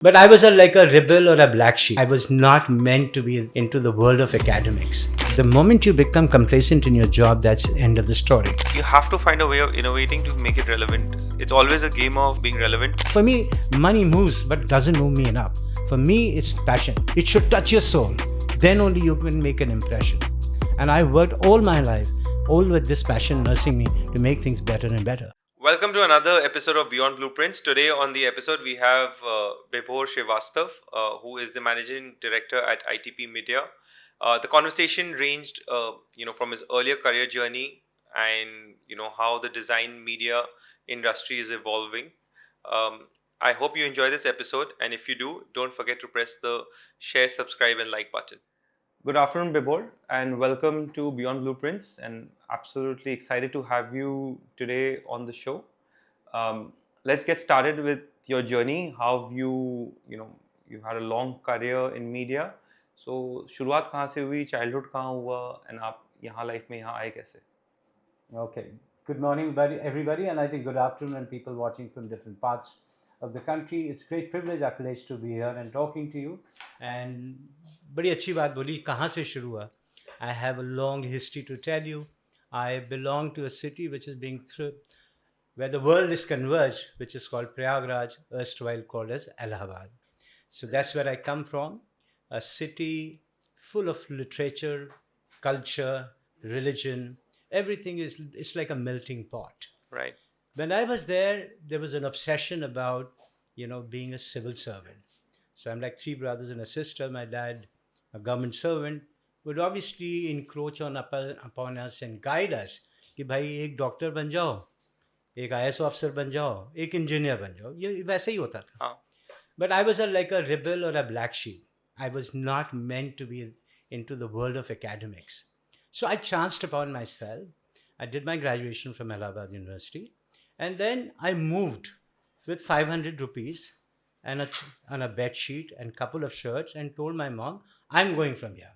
But I was like a rebel or a black sheep. I was not meant to be into the world of academics. The moment you become complacent in your job, that's the end of the story. You have to find a way of innovating to make it relevant. It's always a game of being relevant. For me, money moves but doesn't move me enough. For me, it's passion. It should touch your soul. Then only you can make an impression. And I worked all my life, all with this passion nursing me to make things better and better. Welcome to another episode of Beyond Blueprints. Today on the episode we have Bibhor Srivastava, who is the managing director at ITP Media. The conversation ranged, from his earlier career journey and how the design media industry is evolving. I hope you enjoy this episode, and if you do, don't forget to press the share, subscribe, and like button. Good afternoon, Bibhor, and welcome to Beyond Blueprints. And absolutely excited to have you today on the show. Let's get started with your journey. How have you had a long career in media. So, शुरुआत कहाँ से हुई, childhood कहाँ हुआ, and आप यहाँ life में यहाँ आए कैसे? Okay. Good morning, everybody, and I think good afternoon, and people watching from different parts of the country. It's a great privilege, Akhilesh, to be here and talking to you. And बड़ी अच्छी बात बोली, कहाँ से शुरू हुआ? I have a long history to tell you. I belong to a city which is being where the world is converged, which is called Prayagraj, erstwhile called as Allahabad. So that's where I come from, a city full of literature, culture, religion. Everything it's like a melting pot. Right. When I was there was an obsession about, being a civil servant. So I'm like three brothers and a sister. My dad, a government servant, would obviously encroach upon us and guide us कि भाई एक doctor बन जाओ, एक IAS officer बन जाओ, एक engineer बन जाओ. ये वैसे ही होता था. हाँ. But I was like a rebel or a black sheep. I was not meant to be into the world of academics. So I chanced upon myself. I did my graduation from Allahabad University. And then I moved with 500 rupees and on a bed sheet and couple of shirts and told my mom, I'm going from here.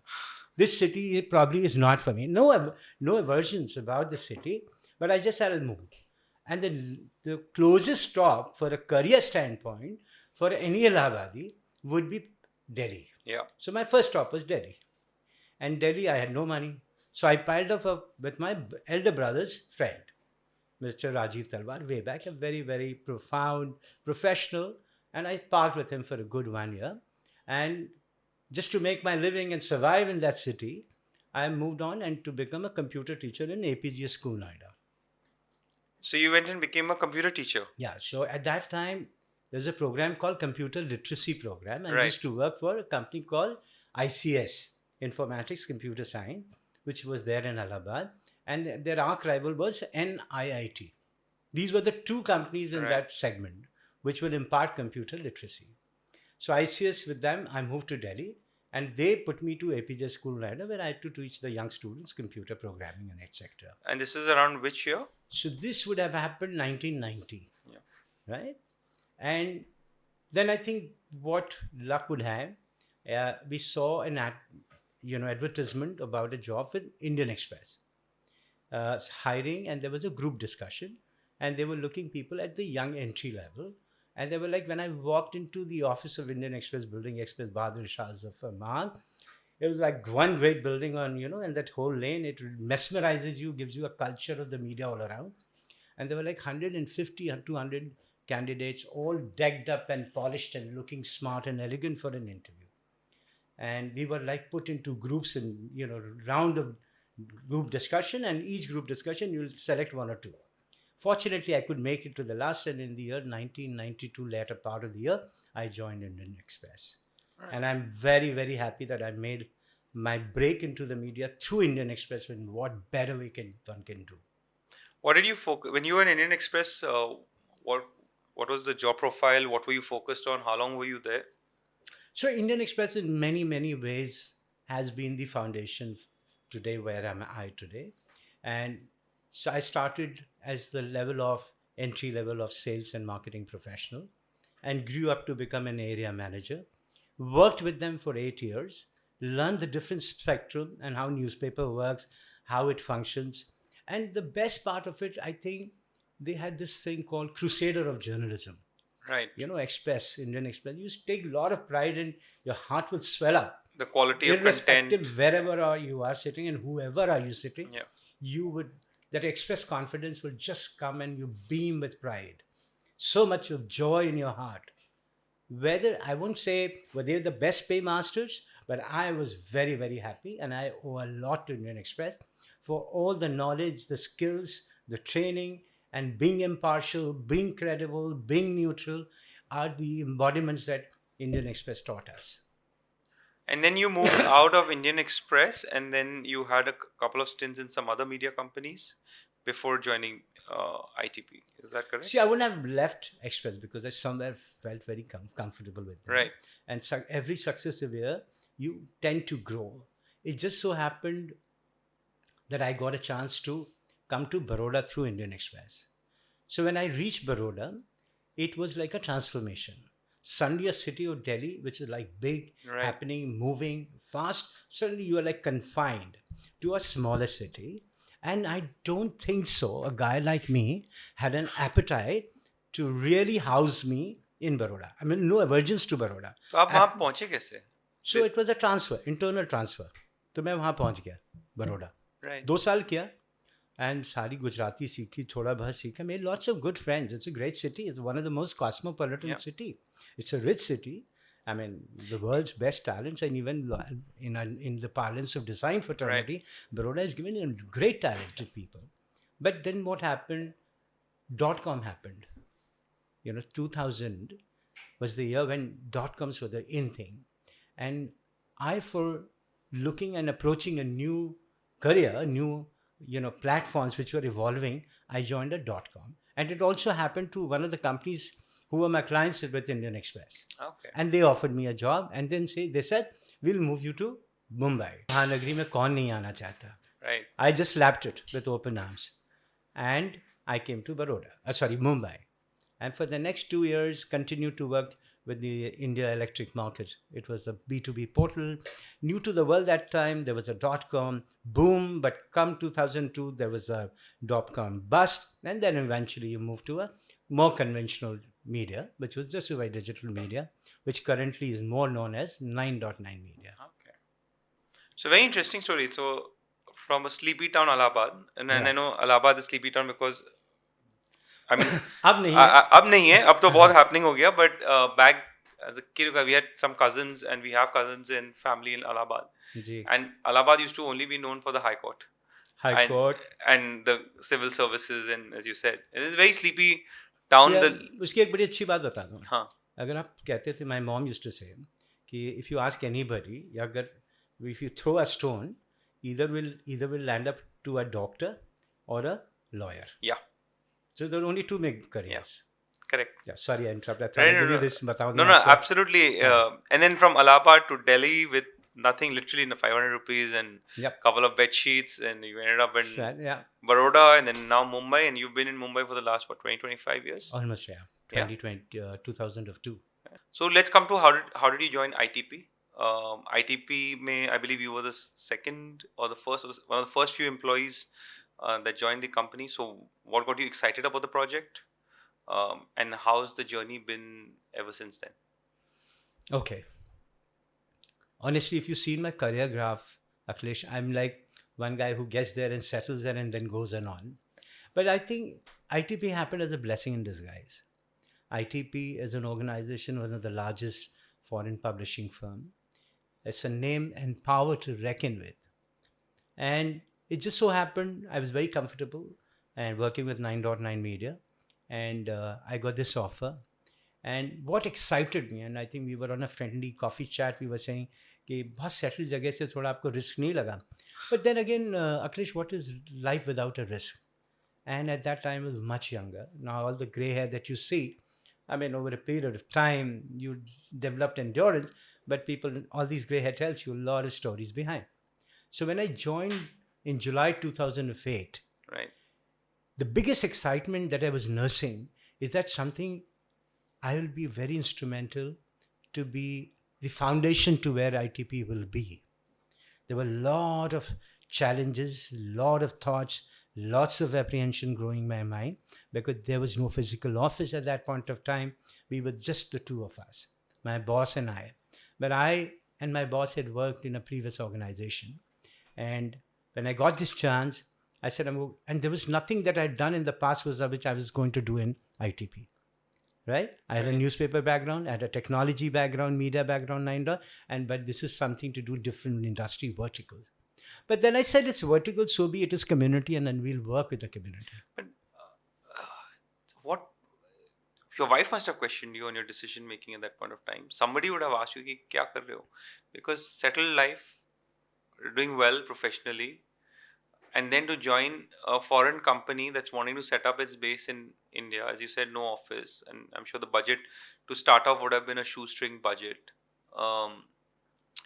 This city probably is not for me. No aversions about the city, but I just said I'll move. And the closest stop for a career standpoint for any Allahabadi would be Delhi. Yeah. So my first stop was Delhi. And Delhi, I had no money. So I piled up with my elder brother's friend, Mr. Rajiv Talwar, way back, a very, very profound professional. And I parked with him for a good 1 year. And just to make my living and survive in that city, I moved on and to become a computer teacher in APG School, Noida. So you went and became a computer teacher? Yeah. So at that time, there's a program called Computer Literacy Program. And I Right. used to work for a company called ICS, Informatics Computer Science, which was there in Allahabad. And their arch rival was NIIT. These were the two companies in Right. that segment which will impart computer literacy. So ICS with them, I moved to Delhi. And they put me to APJ School Noida, where I had to teach the young students computer programming and etc. And this is around which year? So this would have happened 1990. Yeah. Right? And then I think what luck would have, we saw an advertisement about a job with Indian Express hiring, and there was a group discussion, and they were looking people at the young entry level. And they were like, when I walked into the office of Indian Express building, Express Bahadur Shah Zafar Mahal, it was like one great building on, and that whole lane, it mesmerizes you, gives you a culture of the media all around. And there were like 150 or 200 candidates, all decked up and polished and looking smart and elegant for an interview. And we were like put into groups and, round of group discussion, and each group discussion, you'll select one or two. Fortunately, I could make it to the last, and in the year 1992, later part of the year, I joined Indian Express. Right. And I'm very, very happy that I made my break into the media through Indian Express, and what better one can do. What did you focus when you were in Indian Express? What was the job profile? What were you focused on? How long were you there? So Indian Express, in many, many ways, has been the foundation today where am I today. And so I started as the entry level of sales and marketing professional, and grew up to become an area manager. Worked with them for 8 years, learned the different spectrum and how newspaper works, how it functions. And the best part of it, I think, they had this thing called Crusader of Journalism. Right. Indian Express. You take a lot of pride and your heart will swell up. The quality of Irrespective content. wherever you are sitting and whoever are you sitting, Yeah. you would, that express confidence will just come and you beam with pride. So much of joy in your heart. Whether I won't say were they the best paymasters, but I was very, very happy and I owe a lot to Indian Express for all the knowledge, the skills, the training, and being impartial, being credible, being neutral are the embodiments that Indian Express taught us. And then you moved out of Indian Express, and then you had a couple of stints in some other media companies before joining ITP. Is that correct? See, I wouldn't have left Express because I somewhere felt very comfortable with them. Right. And every successive year, you tend to grow. It just so happened that I got a chance to come to Baroda through Indian Express. So when I reached Baroda, it was like a transformation. Suddenly, a city of Delhi, which is like big, Right. happening, moving, fast, suddenly you are like confined to a smaller city. And I don't think so. A guy like me had an appetite to really house me in Baroda. I mean, no aversions to Baroda. तो आप वहाँ पहुँचे कैसे? So it was a transfer, internal transfer. तो मैं वहाँ पहुँच गया बड़ौदा. Right. 2 साल किया and सारी गुजराती सीखी, थोड़ा बहुत सीखा. Made lots of good friends. It's a great city. It's one of the most cosmopolitan Yeah. city. It's a rich city. I mean, the world's best talents, and even in the parlance of design fraternity, Baroda has given in great talented people. But then what happened? .com happened. 2000 was the year when .coms were the in thing. And I, for looking and approaching a new career, new platforms which were evolving, I joined a .com. And it also happened to one of the companies who were my clients with Indian Express. Okay. And they offered me a job and then they said, we'll move you to Mumbai. Mahanagri mein kaun nahi aana chahta. Right. I just slapped it with open arms. And I came to Mumbai. And for the next 2 years, continued to work with the India electric market. It was a B2B portal, new to the world that time. There was a .com boom, but come 2002, there was a .com bust. And then eventually you moved to a more conventional media, which was just a digital media, which currently is more known as 9.9 Media. Okay. So very interesting story. So from a sleepy town, Allahabad, and I know Allahabad is sleepy town because I mean, अब नहीं है. अब नहीं है, अब तो बहुत happening हो गया. But back as a kid, we had some cousins, and we have cousins in family in Allahabad. Ji. And Allahabad used to only be known for the High Court. High Court. And the civil services, and as you said, it is a very sleepy town. उसकी एक बड़ी अच्छी बात बता दूँ. हाँ. अगर आप कहते थे, my mom used to say कि if you ask anybody, या अगर if you throw a stone, either will land up to a doctor or a lawyer. Yeah. So there are only two main careers. Yes. Correct. Yeah. Sorry, I interrupted. I thought I'd give you this. No, absolutely. And then from Allahabad to Delhi with nothing, literally 500 rupees and a couple of bed sheets, and you ended up in Baroda, and then now Mumbai, and you've been in Mumbai for the last 25 years? Almost, yeah. 2002. So let's come to how did you join ITP? ITP may, I believe you were the second or the first, one of the first few employees that joined the company. So what got you excited about the project? And how's the journey been ever since then? Okay. Honestly, if you've seen my career graph, Akhilesh, I'm like one guy who gets there and settles there and then goes on. But I think ITP happened as a blessing in disguise. ITP is an organization, one of the largest foreign publishing firm. It's a name and power to reckon with. And it just so happened I was very comfortable and working with 9.9 Media. And I got this offer. And what excited me, and I think we were on a friendly coffee chat, we were saying कि बहुत settled जगह से थोड़ा आपको risk नहीं लगा. But then again, Akhilesh, what is life without a risk? And at that time I was much younger. Now all the gray hair that you see, I mean, over a period of time, you developed endurance, but all these gray hair tells you a lot of stories behind. So when I joined in July 2008, right, the biggest excitement that I was nursing is that something I will be very instrumental to be the foundation to where ITP will be. There were a lot of challenges, a lot of thoughts, lots of apprehension growing my mind because there was no physical office at that point of time. We were just the two of us, my boss and I. But I and my boss had worked in a previous organization. And when I got this chance, I said, and there was nothing that I'd done in the past was which I was going to do in ITP. Right? I had a Right. newspaper background, I had a technology background, media background, but this is something to do different industry verticals. But then I said, it's vertical, so be it is community, and then we'll work with the community. But what your wife must have questioned you on your decision making at that point of time. Somebody would have asked you, "Ki kya kar rahe ho?" Because settled life, doing well professionally, and then to join a foreign company that's wanting to set up its base in India, as you said, no office, and I'm sure the budget to start off would have been a shoestring budget. Um,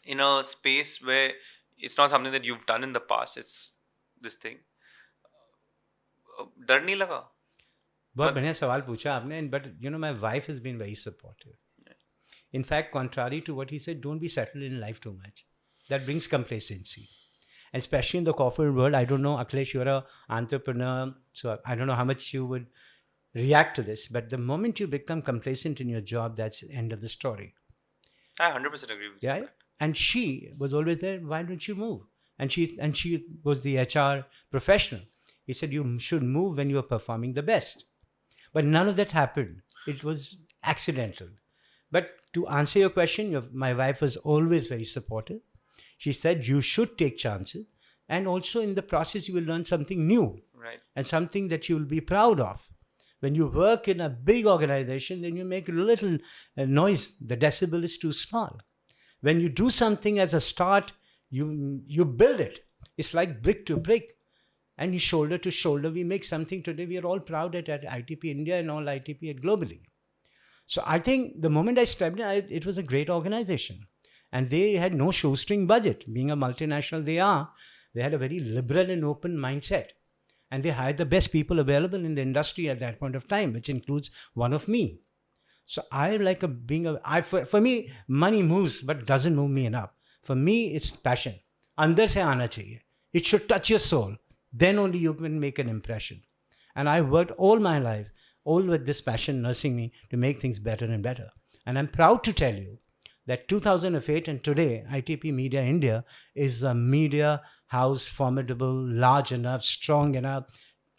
in a space where it's not something that you've done in the past, it's this thing. डर नहीं लगा? बहुत बढ़िया सवाल पूछा आपने, but you know, my wife has been very supportive. In fact, contrary to what he said, don't be settled in life too much. That brings complacency. And especially in the corporate world, I don't know, Akhilesh, you're an entrepreneur, so I don't know how much you would react to this, but the moment you become complacent in your job, that's the end of the story. I 100% agree with you. Yeah, and she was always there. Why don't you move? And she was the HR professional. He said you should move when you are performing the best. But none of that happened. It was accidental. But to answer your question, my wife was always very supportive. She said you should take chances, and also in the process you will learn something new, Right. and something that you will be proud of. When you work in a big organization, then you make a little noise. The decibel is too small. When you do something as a start, you build it. It's like brick to brick. And you shoulder to shoulder, we make something today. We are all proud at ITP India and all ITP globally. So I think the moment I stepped in, it was a great organization. And they had no shoestring budget. Being a multinational they had a very liberal and open mindset. And they hired the best people available in the industry at that point of time, which includes one of me. So I like for me, money moves, but doesn't move me enough. For me, it's passion. Andar se aana chahiye. It should touch your soul. Then only you can make an impression. And I worked all my life, all with this passion nursing me to make things better and better. And I'm proud to tell you that 2008 and today, ITP Media India is a media house formidable, large enough, strong enough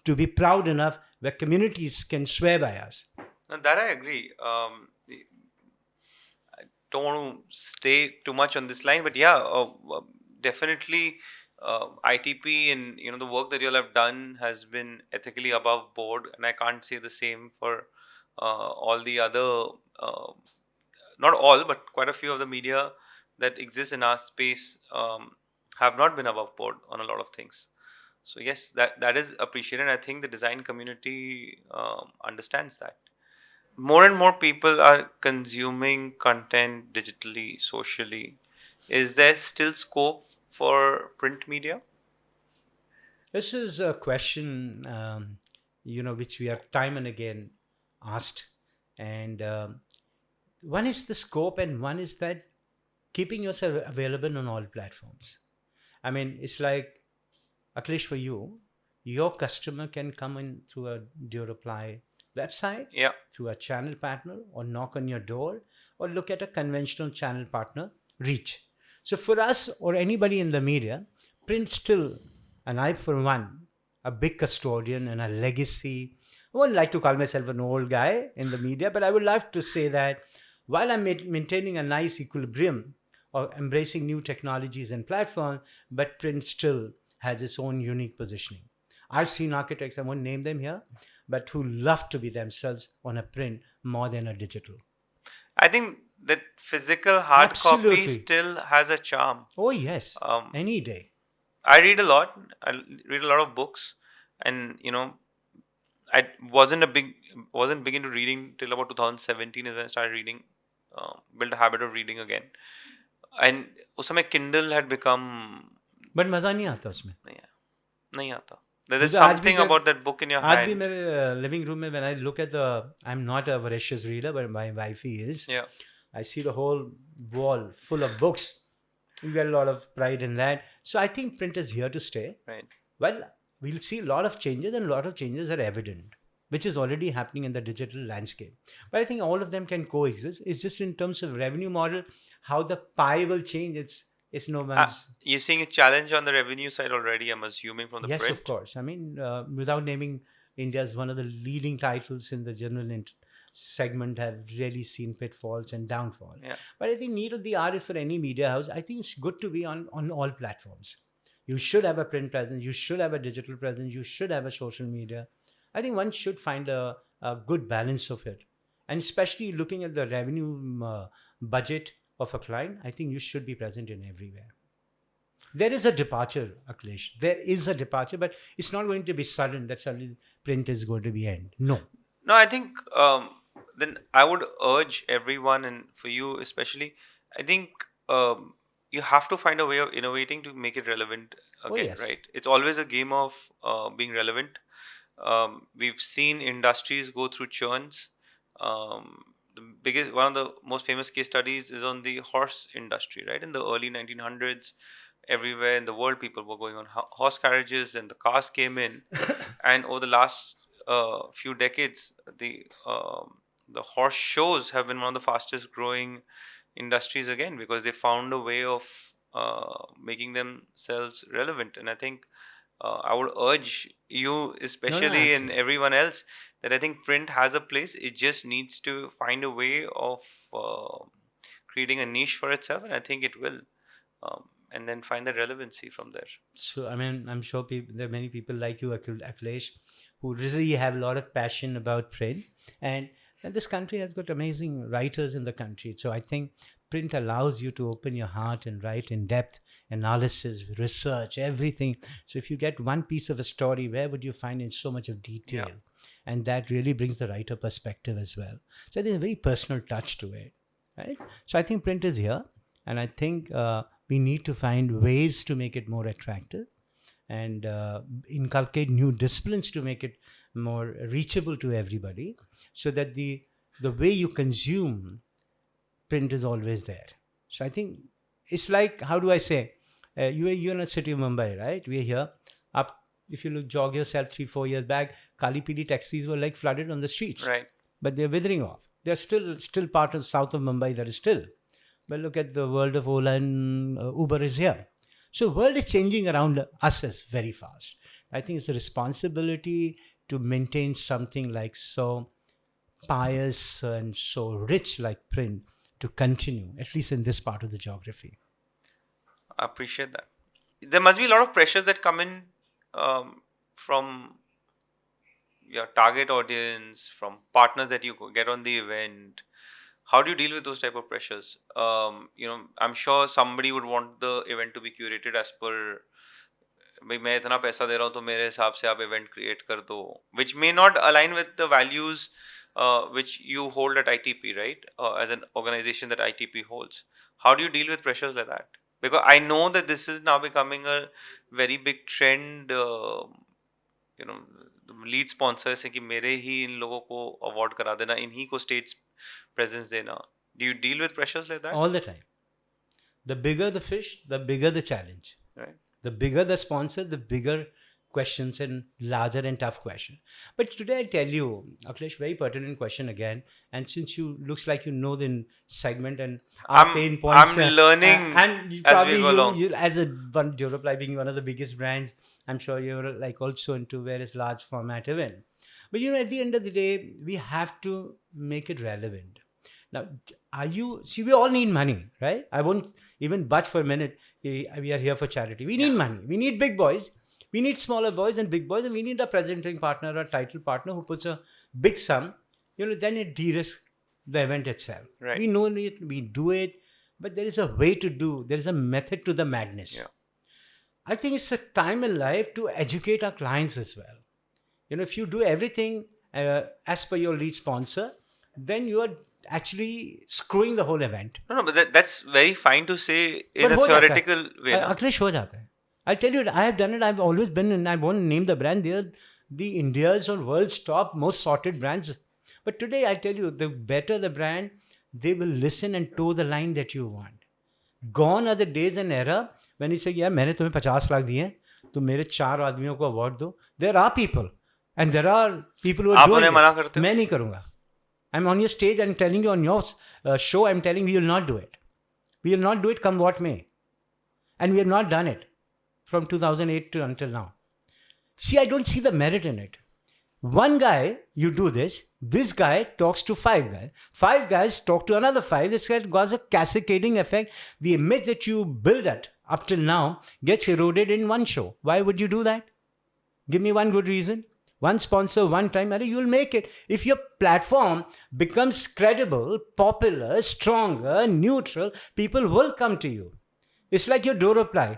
to be proud enough where communities can swear by us. Now, that I agree. I don't want to stay too much on this line, but yeah, definitely ITP and the work that you all have done has been ethically above board, and I can't say the same for all the other, not all, but quite a few of the media that exist in our space have not been above board on a lot of things. So yes, that is appreciated. And I think the design community understands that. More and more people are consuming content digitally, socially. Is there still scope for print media? This is a question, which we are time and again asked. And one is the scope, and one is that keeping yourself available on all platforms. I mean, it's like, Akhilesh, for you, your customer can come in through a Duroply website, Yeah. through a channel partner, or knock on your door, or look at a conventional channel partner reach. So for us or anybody in the media, print still, and I for one, a big custodian and a legacy. I wouldn't like to call myself an old guy in the media, but I would love to say that while I'm maintaining a nice equilibrium or embracing new technologies and platforms, but print still has its own unique positioning. I've seen architects, I won't name them here, but who love to be themselves on a print more than a digital. I think that physical hard copy Absolutely. still has a charm. Oh yes, any day. I read a lot. I read a lot of books, and I wasn't big into reading till about 2017 is when I started reading, built a habit of reading again. And उस समय Kindle had become but मजा नहीं आता उसमें. नहीं आता. There is मुझे आज भी something जब- about that book in your आज भी hand. मेरे living room में when I look at I'm not a voracious reader, but my wifey is. Yeah. I see the whole wall full of books. You get a lot of pride in that. So I think print is here to stay. Right. Well, we'll see a lot of changes, and a lot of changes are evident, which is already happening in the digital landscape. But I think all of them can coexist. It's just in terms of revenue model, how the pie will change. It's no Uh, man's. you're seeing a challenge on the revenue side already, I'm assuming, from the Yes, of print. course. I mean, without naming, India's one of the leading titles in the general segment have really seen pitfalls and downfall. Yeah. But I think need of the hour is for any media house. I think it's good to be on all platforms. You should have a print presence. You should have a digital presence. You should have a social media. I think one should find a good balance of it. And especially looking at the revenue budget of a client, I think you should be present in everywhere. There is a departure, Akhilesh. There is a departure, but it's not going to be sudden that suddenly print is going to be end. No. No, I think then I would urge everyone, and for you especially, I think you have to find a way of innovating to make it relevant Oh, again, yes. right? It's always a game of being relevant. We've seen industries go through churns. One of the most famous case studies is on the horse industry, right? In the early 1900s, everywhere in the world, people were going on horse carriages, and the cars came in. And over the last few decades, the horse shows have been one of the fastest growing industries again, because they found a way of making themselves relevant. And I think I would urge you, No, no, especially, and absolutely. everyone else, that I think print has a place. It just needs to find a way of creating a niche for itself, and I think it will. And then find the relevancy from there. So, I mean, I'm sure there are many people like you, Akhilesh, who really have a lot of passion about print. And this country has got amazing writers in the country. So I think print allows you to open your heart and write in depth analysis, research, everything. So if you get one piece of a story, where would you find in so much of detail? Yeah. And that really brings the writer perspective as well. So there's a very personal touch to it, right? So I think print is here, and I think we need to find ways to make it more attractive and inculcate new disciplines to make it more reachable to everybody, so that the way you consume print is always there. So I think it's like, how do I say, you're in a city of Mumbai, right? We're here. Up, if you look, jog yourself 3-4 years back, Kali Pili taxis were like flooded on the streets, Right. but they're withering off. They're still part of south of Mumbai. That is still. But look at the world of Ola and Uber is here. So world is changing around us as very fast. I think it's a responsibility to maintain something like so pious and so rich like print to continue, at least in this part of the geography. I appreciate that. There must be a lot of pressures that come in from your target audience, from partners that you get on the event. How do you deal with those type of pressures? I'm sure somebody would want the event to be curated as per, भाई मैं इतना पैसा दे रहा हूँ तो मेरे हिसाब से आप event create कर दो, which may not align with the values which you hold at ITP, right? As an organization that ITP holds. How do you deal with pressures like that? Because I know that this is now becoming a very big trend. Lead sponsors है कि मेरे ही इन लोगों को award करा देना, इन्हीं को stage presence देना. Do you deal with pressures like that? All the time. The bigger the fish, the bigger the challenge. Right. The bigger the sponsor, the bigger questions and larger and tough question. But today I tell you, Akhilesh, very pertinent question again. And since you looks like you know the segment and our pain points, I'm learning and you, as probably we go along. you as a one Duroply being one of the biggest brands, I'm sure you're like also into various large format event. But at the end of the day, we have to make it relevant. Now, see, we all need money, right? I won't even budge for a minute. We are here for charity. We need money. We need big boys. We need smaller boys and big boys. And we need a presenting partner or title partner who puts a big sum. Then it de-risks the event itself. Right. We know it. We do it. But there is a way to do. There is a method to the madness. Yeah. I think it's a time in life to educate our clients as well. If you do everything as per your lead sponsor, then you are actually screwing the whole event. No, but that's very fine to say in But a हो जाता है. theoretical way. ना? Akhilesh, हो जाता है. I'll tell you, I have done it. I've always been, and I won't name the brand. They are the India's or world's top most sorted brands. But today, I tell you, the better the brand, they will listen and toe the line that you want. Gone are the days and era when you say, यार मैंने तुम्हें 50 लाख दिए, तो मेरे 4 आदमियों को award दो. There are people and there are people who are आप doing उन्हें it. मना करते हो? मैं नहीं करूँगा. I'm on your stage and telling you on your show, I'm telling we will not do it. We will not do it come what may. And we have not done it from 2008 to until now. See, I don't see the merit in it. One guy, you do this guy talks to 5 guys. 5 guys talk to another 5. This guy got a cascading effect. The image that you build up till now gets eroded in one show. Why would you do that? Give me one good reason. One sponsor, one time, and you'll make it. If your platform becomes credible, popular, stronger, neutral, people will come to you. It's like your Duroply.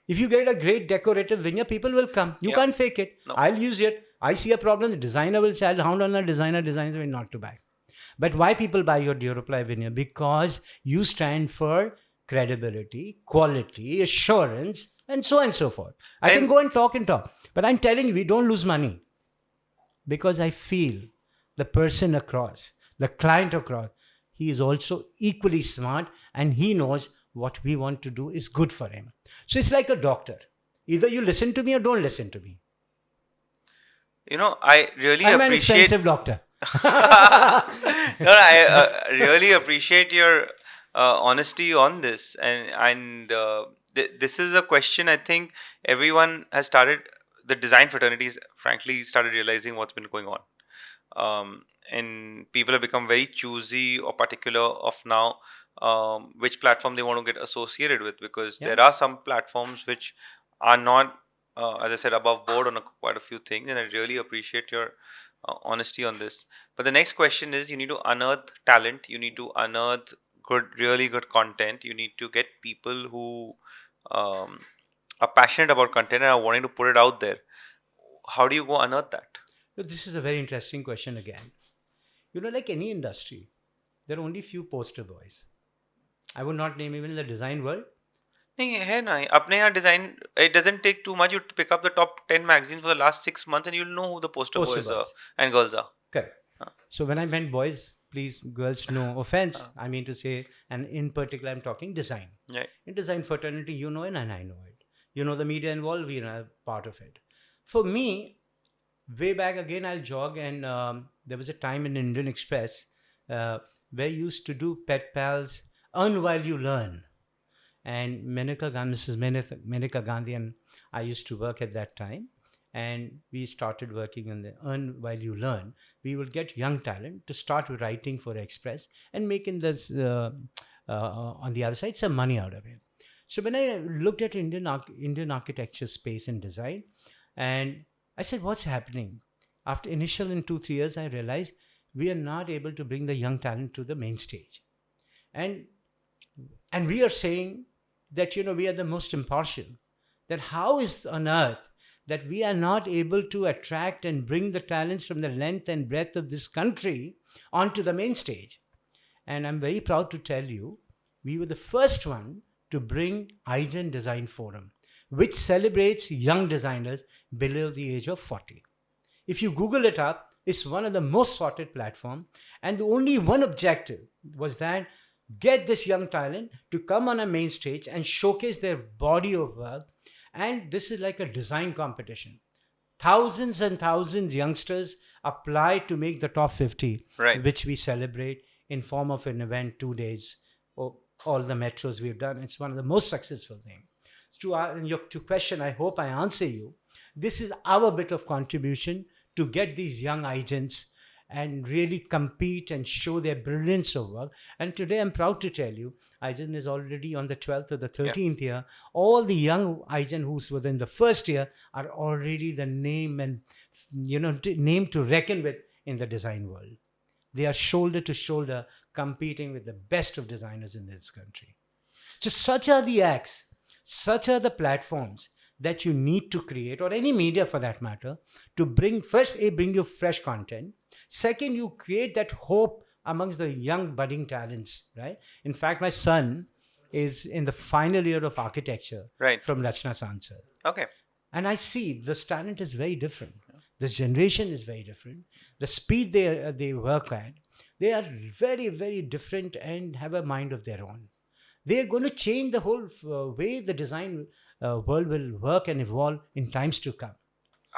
If you get a great decorative veneer, people will come. You can't fake it. No. I'll use it. I see a problem, the designer will say, I'll hound on a designer, designers will not to buy. But why people buy your Duroply veneer? Because you stand for credibility, quality, assurance, and so forth. I can go and talk, but I'm telling you, we don't lose money. Because I feel the person across, the client across, he is also equally smart and he knows what we want to do is good for him. So it's like a doctor. Either you listen to me or don't listen to me. I really I'm an appreciate. expensive doctor. I really appreciate your honesty on this, and this is a question I think everyone has started. The design fraternities, frankly, started realizing what's been going on, and people have become very choosy or particular of now which platform they want to get associated with, because there are some platforms which are not, as I said, above board on quite a few things, and I really appreciate your honesty on this. But the next question is, you need to unearth talent, you need to unearth really good content, you need to get people who are passionate about content and are wanting to put it out there. How do you go unearth that? This is a very interesting question again. Like any industry, there are only few poster boys. I would not name even in the design world. नहीं है ना अपने यहाँ design. It doesn't take too much. You pick up the top 10 magazines for the last 6 months and you'll know who the poster boys and girls are. Correct. So when I meant boys, please, girls, no offense. I mean to say, and in particular, I'm talking design. Right. In design fraternity, you know it and I know it. The media involved, we are part of it. For me, way back again, I'll jog, and there was a time in Indian Express where you used to do pet pals, earn while you learn. And Mrs. Menaka Gandhi and I used to work at that time. And we started working on the earn while you learn. We would get young talent to start writing for Express and making this, on the other side, some money out of it. So when I looked at Indian architecture space and design, and I said, what's happening? After initial in 2-3 years, I realized we are not able to bring the young talent to the main stage. And we are saying that, we are the most impartial. That how is on earth that we are not able to attract and bring the talents from the length and breadth of this country onto the main stage? And I'm very proud to tell you, we were the first one to bring iGen Design Forum, which celebrates young designers below the age of 40. If you Google it up, it's one of the most sorted platforms. And the only one objective was that get this young talent to come on a main stage and showcase their body of work. And this is like a design competition. Thousands and thousands youngsters apply to make the top 50, right, which we celebrate in form of an event, 2 days, or all the metros we've done. It's one of the most successful things. To question, I hope I answer you. This is our bit of contribution to get these young agents and really compete and show their brilliance of work. And today I'm proud to tell you, iGen is already on the 12th or the 13th year. All the young iGen who's within the first year are already the name and, name to reckon with in the design world. They are shoulder to shoulder competing with the best of designers in this country. So such are the acts, such are the platforms that you need to create, or any media for that matter, to bring you fresh content. Second, you create that hope amongst the young budding talents, right? In fact, my son is in the final year of architecture, right, from Rachna Sansar. Okay. And I see this talent is very different. This generation is very different. The speed they work at, they are very, very different and have a mind of their own. They are going to change the whole way the design world will work and evolve in times to come.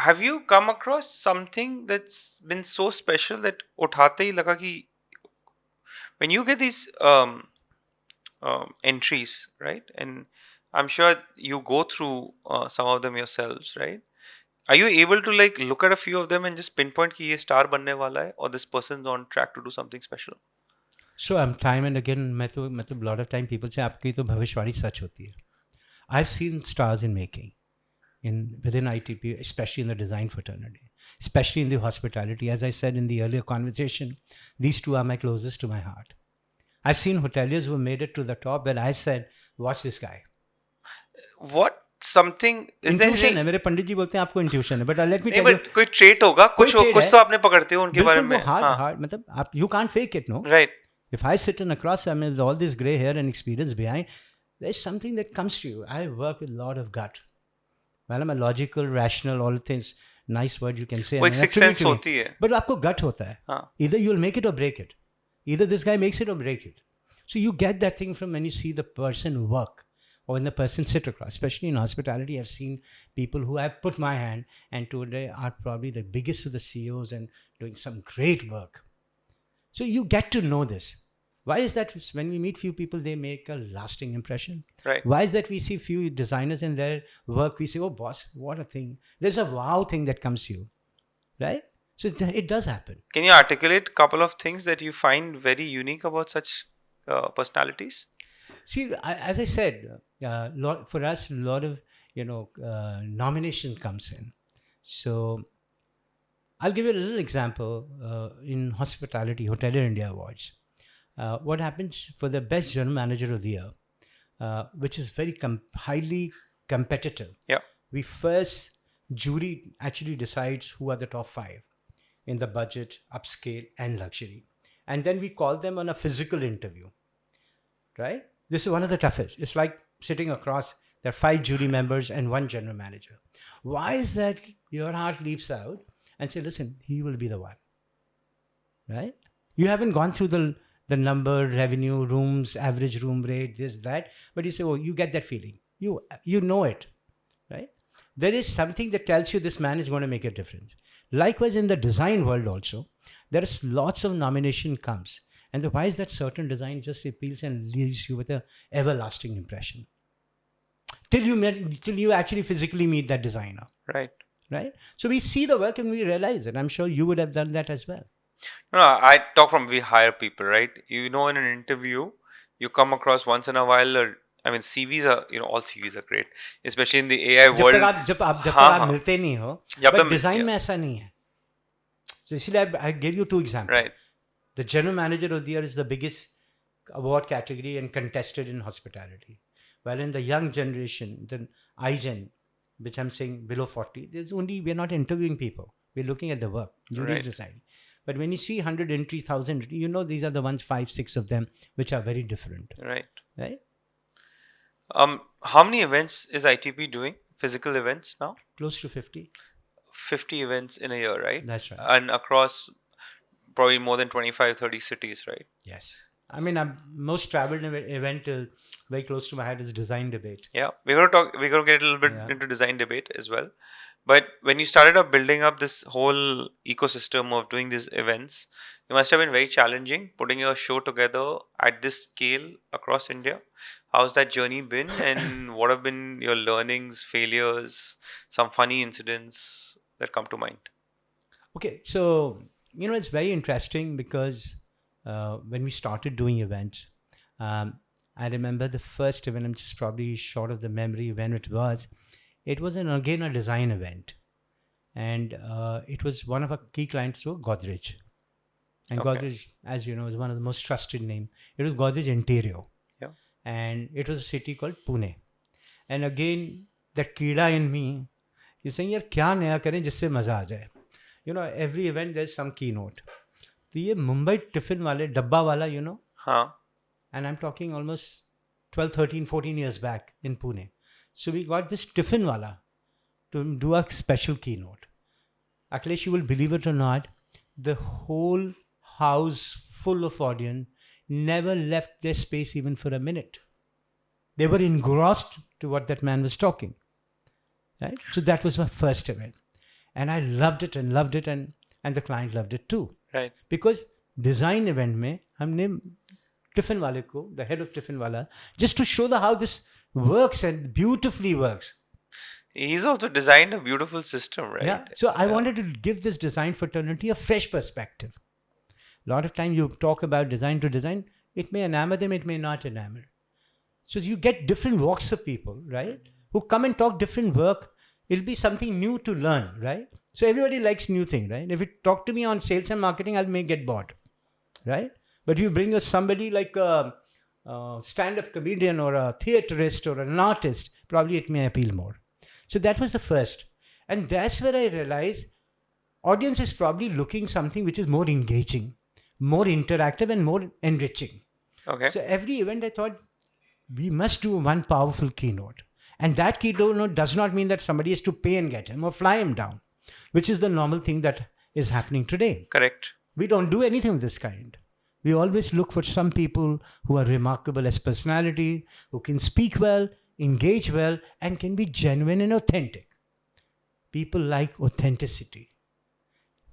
Have you come across something that's been so special that उठाते ही लगा कि when you get these entries, right? And I'm sure you go through some of them yourselves, right? Are you able to like look at a few of them and just pinpoint कि ये star बनने वाला है or this person's on track to do something special? So I'm time and again, मैं तो मतलब lot of time people say आपकी तो भविष्यवाणी सच होती है. I've seen stars in making within ITP, especially in the design fraternity, especially in the hospitality. As I said in the earlier conversation, these two are my closest to my heart. I've seen hoteliers who made it to the top where I said, watch this guy. What something is there Intuition है, any मेरे पंडित जी बोलते हैं आपको intuition है, but let me नहीं tell you, but कोई trait होगा कोई trait कुछ है, तो आपने पकड़ते हो उनके बारे बिल्कुल में वो hard, हाँ hard, मतलब आप you can't fake it, no? right If I sit in a cross, I mean, with all this gray hair and experience behind, there's something that comes to you. I work with a lot of gut. Well, I'm a logical, rational, all things, nice word you can say. वो एक and six actually sense to me. होती है But आपको gut होता है. हाँ Either you'll make it or break it. Either this guy makes it or break it. So you get that thing from when you see the person work or when the person sit across. Especially in hospitality, I've seen people who I've put my hand and today are probably the biggest of the CEOs and doing some great work. So you get to know this. Why is that when we meet few people, they make a lasting impression? right Why is that we see few designers in their work, we say, oh, boss, what a thing. There's a wow thing that comes to you, right? So it does happen. can you articulate couple of things that you find very unique about such personalities See, as I said, for us, a lot of, nomination comes in. So I'll give you a little example in hospitality, Hotelier India Awards. What happens for the best general manager of the year, which is very highly competitive. yeah We first, jury actually decides who are the top 5 in the budget, upscale, and luxury. And then we call them on a physical interview, right? This is one of the toughest. It's like sitting across, there are 5 jury members and 1 general manager. Why is that your heart leaps out and say, listen, he will be the one, right? You haven't gone through the number, revenue, rooms, average room rate, this, that, but you say, oh, you get that feeling. You know it, right? There is something that tells you this man is going to make a difference. Likewise, in the design world also, there is lots of nomination comes. And why is that certain design just appeals and leaves you with an everlasting impression? Till you actually physically meet that designer, right right? So we see the work and we realize it. I'm sure you would have done that as well. no I talk from we hire people right you know in an interview you come across once in a while or I mean CVs are all CVs are great especially in the AI जब world तक आप हाँ मिलते नहीं हो, जब but तक design yeah, में ऐसा नहीं है. So इसलिए I give you 2 examples. right The general manager of the year is the biggest award category and contested in hospitality. While in the young generation, the iGen, which I'm saying below 40, we're not interviewing people. We're looking at the work. Jury is right deciding. But when you see 100 entries, 1,000, these are the ones, 5, 6 of them, which are very different, right right? how many events is ITP doing physical events now Close to 50. 50 events in a year right That's right. and across probably more than 25-30 cities right Yes. I mean, most traveled event very close to my heart is design debate. yeah we're going to get a little bit Yeah. into design debate as well but when you started up building up this whole ecosystem of doing these events it must have been very challenging putting a show together at this scale across India how's that journey been and what have been your learnings failures some funny incidents that come to mind Okay, so it's very interesting because when we started doing events, I remember the first event. I'm just probably short of the memory when it was. It was again a design event, and it was one of our key clients, so Godrej, and Okay. Godrej, as you know, is one of the most trusted name. It was Godrej Interior, Yeah. and it was a city called Pune, and again that Kida in me is saying, यार क्या नया करें जिससे मजा आ जाए. Every event there's some keynote. तो ये Mumbai tiffin वाले डब्बा वाला huh and I'm talking almost 12, 13, 14 years back in Pune. So we got this tiffin wala to do a special keynote. Akhilesh, you will believe it or not, the whole house full of audience never left their space even for a minute. They were engrossed to what that man was talking. Right? So that was my first event. And I loved it, and the client loved it too. Right. Because design event में हमने tiffin वाले को, the head of tiffin wala, just to show how this works and beautifully works. He's also designed a beautiful system, right? Yeah. So I wanted to give this design fraternity a fresh perspective. A lot of time you talk about design to design, it may enamor them, it may not enamor. So you get different walks of people, right? Who come and talk different work. It'll be something new to learn, right? So everybody likes new thing, right? If you talk to me on sales and marketing, I may get bored, right? But you bring us somebody like a stand-up comedian or a theaterist or an artist, probably it may appeal more. So that was the first. And that's where I realized audience is probably looking something which is more engaging, more interactive and more enriching. Okay. So every event I thought we must do one powerful keynote. And that keynote does not mean that somebody has to pay and get him or fly him down, which is the normal thing that is happening today. Correct. We don't do anything of this kind. We always look for some people who are remarkable as personality, who can speak well, engage well, and can be genuine and authentic. People like authenticity.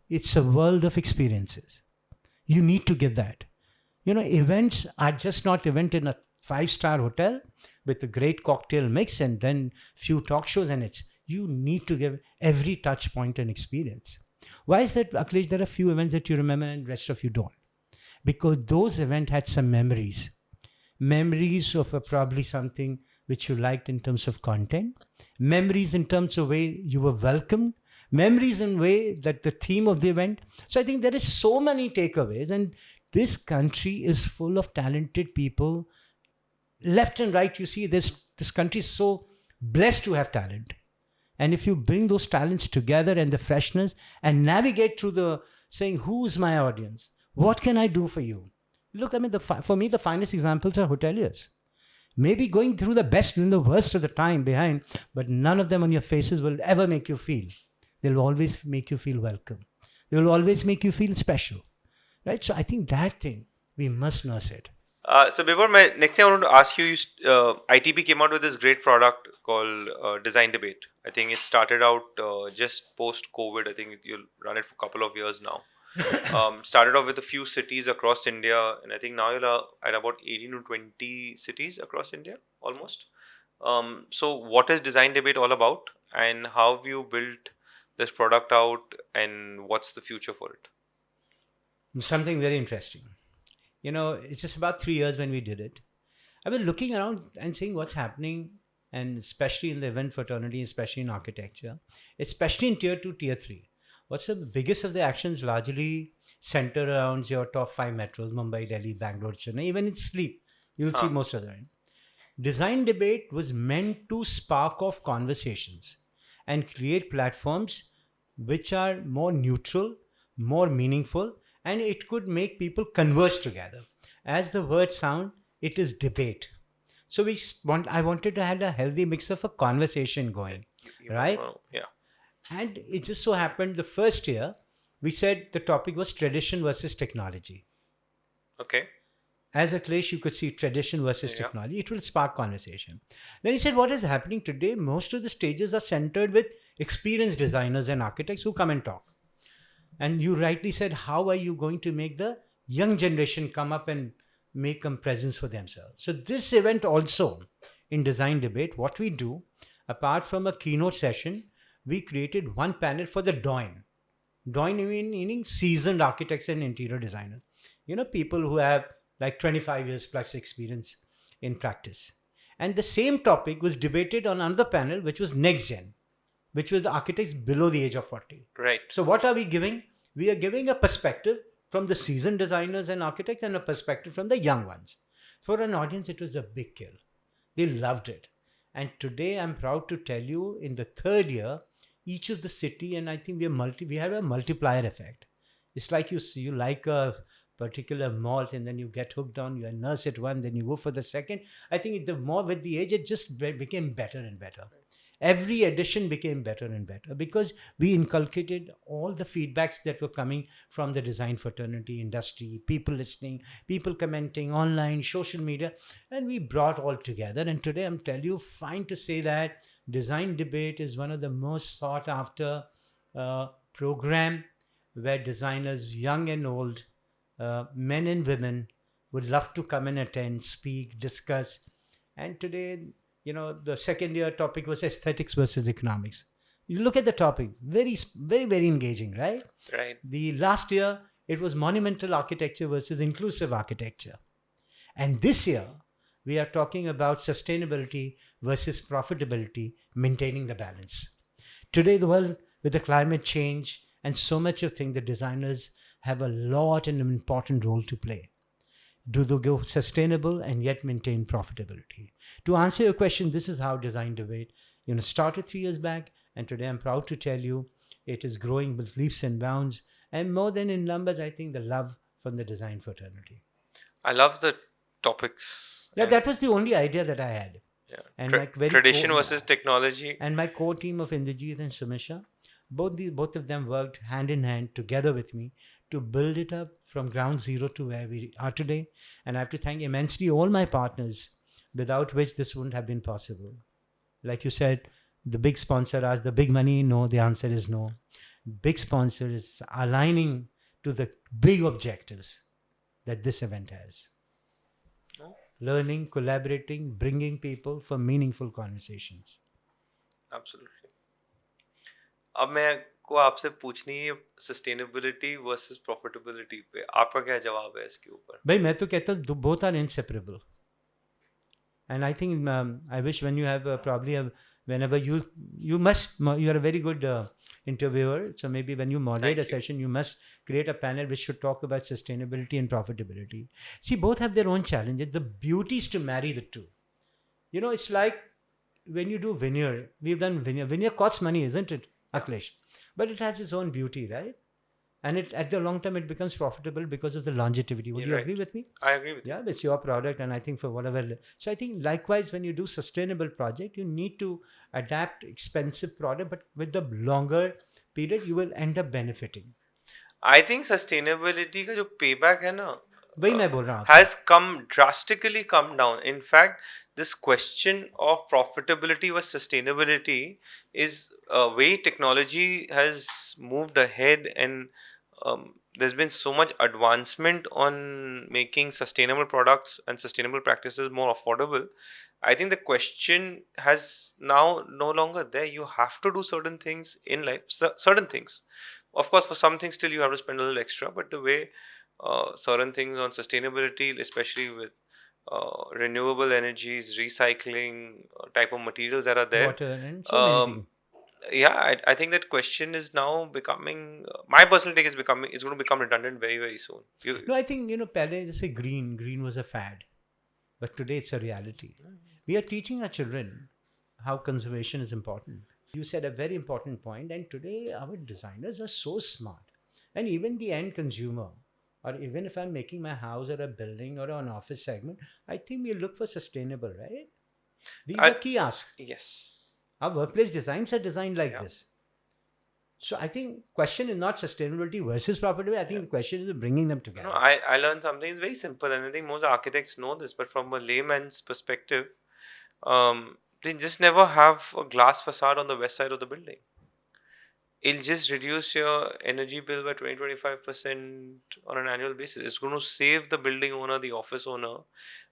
It's a world of experiences. You need to give that. Events are just not event in a 5-star hotel with a great cocktail mix and then few talk shows, and you need to give every touch point an experience. Why is that, Akhilesh? There are few events that you remember and rest of you don't. Because those events had some memories. Memories of probably something which you liked in terms of content. Memories in terms of way you were welcomed. Memories in way that the theme of the event. So I think there is so many takeaways, and this country is full of talented people. Left and right, you see, this country is so blessed to have talent. And if you bring those talents together and the freshness and navigate through the saying, who's my audience? What can I do for you? Look, I mean, for me, the finest examples are hoteliers. Maybe going through the best and the worst of the time behind, but none of them on your faces will ever make you feel. They'll always make you feel welcome. They will always make you feel special. Right? So I think that thing, we must nurse it. So Bibhor, my next thing I wanted to ask you, ITP came out with this great product called Design Debate. I think it started out just post-COVID. I think you'll run it for a couple of years now. Started off with a few cities across India, and I think now you're at about 18 to 20 cities across India, almost. So what is Design Debate all about, and how have you built this product out, and what's the future for it? Something very interesting. It's just about 3 years when we did it. I've been looking around and seeing what's happening, and especially in the event fraternity, especially in architecture, especially in tier 2, tier 3. What's the biggest of the actions largely center around your top 5 metros, Mumbai, Delhi, Bangalore, Chennai, even in sleep. You'll see most of them. Design Debate was meant to spark off conversations and create platforms which are more neutral, more meaningful, and it could make people converse together. As the word sound, it is debate. So I wanted to have a healthy mix of a conversation going, right? Yeah. And it just so happened the first year, we said the topic was tradition versus technology. Okay. As a Akhilesh, you could see tradition versus technology. It will spark conversation. Then he said, what is happening today? Most of the stages are centered with experienced designers and architects who come and talk. And you rightly said, how are you going to make the young generation come up and make a presence for themselves? So this event also, in Design Debate, what we do, apart from a keynote session, we created one panel for the DOIN. DOIN meaning seasoned architects and interior designers. People who have like 25 years plus experience in practice. And the same topic was debated on another panel, which was Next Gen, which was the architects below the age of 40. Right. So what are we giving? We are giving a perspective from the seasoned designers and architects and a perspective from the young ones. For an audience, it was a big kill. They loved it. And today, I'm proud to tell you, in the third year, each of the city, and I think we have a multiplier effect. It's like you like a particular malt and then you get hooked on, you nurse it one, then you go for the second. I think the more with the age, it just became better and better. Every edition became better and better because we inculcated all the feedbacks that were coming from the design fraternity, industry, people listening, people commenting online, social media, and we brought all together. And today I'm telling you, fine to say that design debate is one of the most sought after program where designers, young and old, men and women, would love to come and attend, speak, discuss. And today, the second year topic was aesthetics versus economics. You look at the topic, very, very, very engaging, right? Right. The last year, it was monumental architecture versus inclusive architecture. And this year, we are talking about sustainability versus profitability, maintaining the balance. Today, the world with the climate change and so much of things, the designers have a lot and an important role to play. Do they go sustainable and yet maintain profitability? To answer your question, this is how design debate started 3 years back, and today I'm proud to tell you it is growing with leaps and bounds. And more than in numbers, I think the love from the design fraternity. I love the topics. Yeah, that was the only idea that I had. Yeah. And my Tradition versus technology. And my core team of Indrajit and Sumisha, both of them worked hand in hand together with me to build it up from ground zero to where we are today. And I have to thank immensely all my partners, without which this wouldn't have been possible. Like you said, the big sponsor asked the big money. No, the answer is no. Big sponsor is aligning to the big objectives that this event has. No? Learning, collaborating, bringing people for meaningful conversations. Absolutely. अब मैं को आपसे पूछनी है sustainability versus profitability पे आपका क्या जवाब है इसके ऊपर? भाई मैं तो कहता हूँ both are inseparable. And I think I wish when you have whenever you are a very good interviewer, so maybe when you moderate a session, you must create a panel which should talk about sustainability and profitability. See, both have their own challenges. The beauty is to marry the two. It's like when you do veneer. We've done veneer. Veneer costs money, isn't it, Akhilesh? But it has its own beauty, right? And at the long term, it becomes profitable because of the longevity. Would you agree with me? I agree with you. Yeah, it's your product, and I think for whatever. So I think likewise, when you do sustainable project, you need to adapt expensive product, but with the longer period, you will end up benefiting. I think sustainability का जो payback है ना, वही मैं बोल रहा हूँ. has drastically come down. In fact, this question of profitability versus sustainability is a way technology has moved ahead, and there's been so much advancement on making sustainable products and sustainable practices more affordable. I think the question has now no longer there. You have to do certain things in life, certain things. Of course, for some things still you have to spend a little extra, but the way certain things on sustainability, especially with renewable energies, recycling, type of materials that are there. Water and so many things. Yeah, I think that question is now becoming. My personal take is it's going to become redundant very, very soon. No, I think पहले जैसे green was a fad, but today it's a reality. We are teaching our children how conservation is important. You said a very important point, and today our designers are so smart, and even the end consumer, or even if I'm making my house or a building or an office segment, I think we look for sustainable, right? These are kiosks. Yes. Our workplace designs are designed like this. So I think question is not sustainability versus profitability. I think the question is bringing them together. No, I learned something. It's very simple, and I think most architects know this. But from a layman's perspective, they just never have a glass facade on the west side of the building. It'll just reduce your energy bill by 20-25% on an annual basis. It's going to save the building owner, the office owner,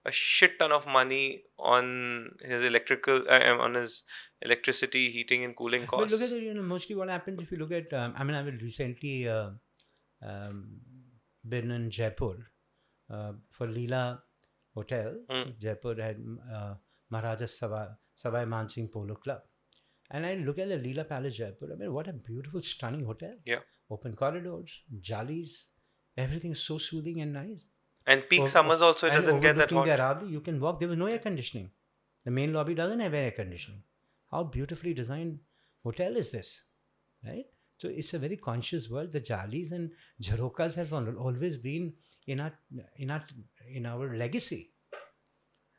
a shit ton of money on his on his electricity, heating, and cooling costs. But look at it, mostly what happens if you look at, I was recently been in Jaipur for Leela Hotel. Jaipur had Maharaja Savai Man Singh Polo Club. And I look at the Leela Palace Jaipur. What a beautiful, stunning hotel. Yeah. Open corridors, jalis, everything is so soothing and nice. And peak summers also, it doesn't get that hot. The Aravali, you can walk. There was no air conditioning. The main lobby doesn't have air conditioning. How beautifully designed hotel is this, right? So it's a very conscious world. The jalis and jharokas have always been in our legacy.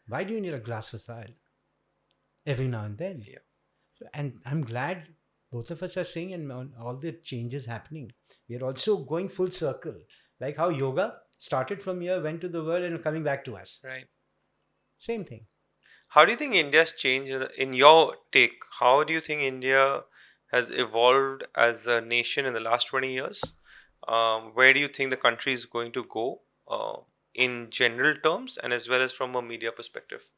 Why do you need a glass facade every now and then? Yeah. And I'm glad both of us are seeing and all the changes happening. We are also going full circle, like how yoga started from here, went to the world, and coming back to us. Right. Same thing. How do you think India's changed in your take? How do you think India has evolved as a nation in the last 20 years? Where do you think the country is going to go in general terms and as well as from a media perspective?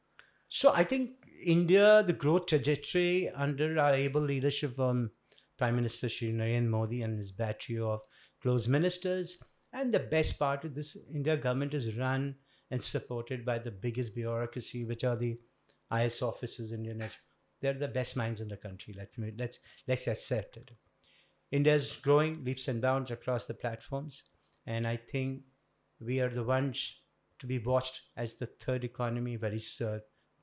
So I think India, the growth trajectory under our able leadership from Prime Minister Shri Narendra Modi and his battery of close ministers, and the best part of this, India government is run and supported by the biggest bureaucracy, which are the IS officers, Indian. They're the best minds in the country. Let's accept it. India is growing leaps and bounds across the platforms, and I think we are the ones to be watched as the third economy,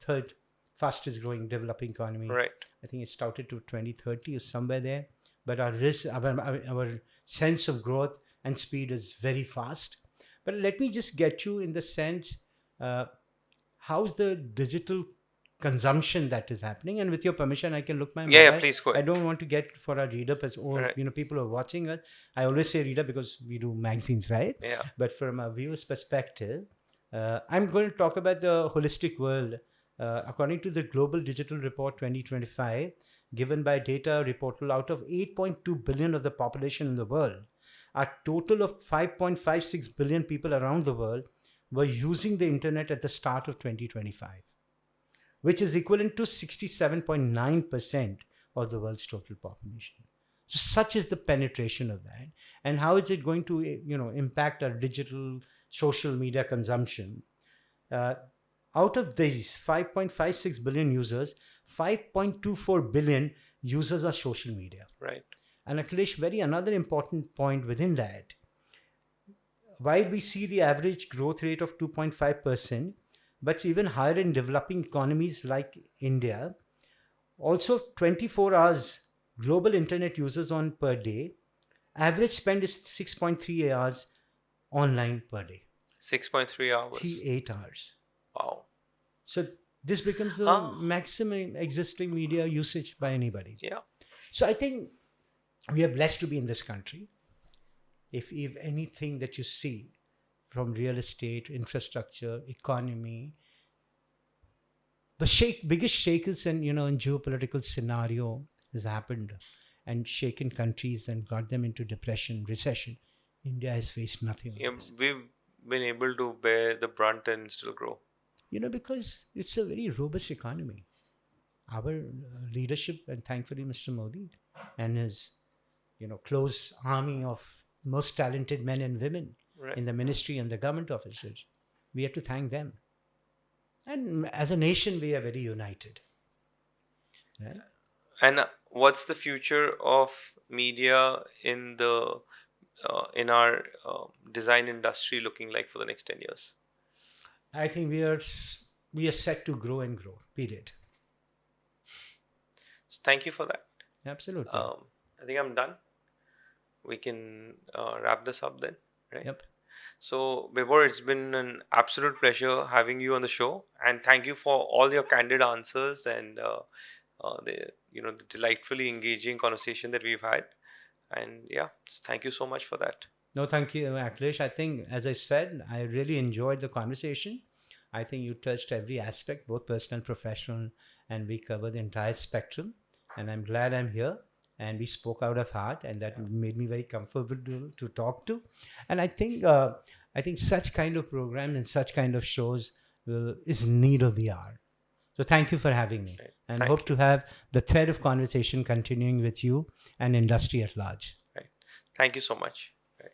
third fastest growing developing economy. Right. I think it's touted to 2030 or somewhere there. But our sense of growth and speed is very fast. But let me just get you in the sense, uh, how's the digital consumption that is happening? And with your permission, I can look my Yeah, yeah, mobile. please go I ahead. don't want to get for our reader or Right. people who are watching us. I always say reader because we do magazines, right? Yeah. But from a viewer's perspective, I'm going to talk about the holistic world. According to the Global Digital Report 2025, given by Data Reportal, out of 8.2 billion of the population in the world, a total of 5.56 billion people around the world were using the internet at the start of 2025, which is equivalent to 67.9% of the world's total population. So such is the penetration of that. And how is it going to impact our digital social media consumption? Uh, Out of these 5.56 billion users, 5.24 billion users are social media. Right. And Akhilesh, very another important point within that, while we see the average growth rate of 2.5%, but it's even higher in developing economies like India. Also, 24 hours global internet users on per day. Average spend is 6.3 hours online per day. 6.3 hours. 8 hours. Wow. So this becomes the Ah, maximum existing media usage by anybody. yeah. So I think we are blessed to be in this country. If anything that you see from real estate, infrastructure, economy, the biggest shakers in geopolitical scenario has happened and shaken countries and got them into depression, recession. India has faced nothing of Yeah, this. we've been able to bear the brunt and still grow. Because it's a very robust economy. Our leadership, and thankfully Mr. Modi and his close army of most talented men and women Right. in the ministry and the government officers, we have to thank them. And as a nation, we are very united. Right? And what's the future of media in our design industry looking like for the next 10 years? I think we are set to grow and grow. Period. So thank you for that. Absolutely. I think I'm done. We can wrap this up then, right? Yep. So, Bibhor, it's been an absolute pleasure having you on the show, and thank you for all your candid answers and the delightfully engaging conversation that we've had. And yeah, thank you so much for that. No, thank you, Akhilesh. I think, as I said, I really enjoyed the conversation. I think you touched every aspect, both personal and professional, and we covered the entire spectrum. And I'm glad I'm here. And we spoke out of heart, and that made me very comfortable to talk to. And I think such kind of programs and such kind of shows is need of the hour. So thank you for having me, Right. and Thank hope you. to have the thread of conversation continuing with you and industry at large. Right. Thank you so much.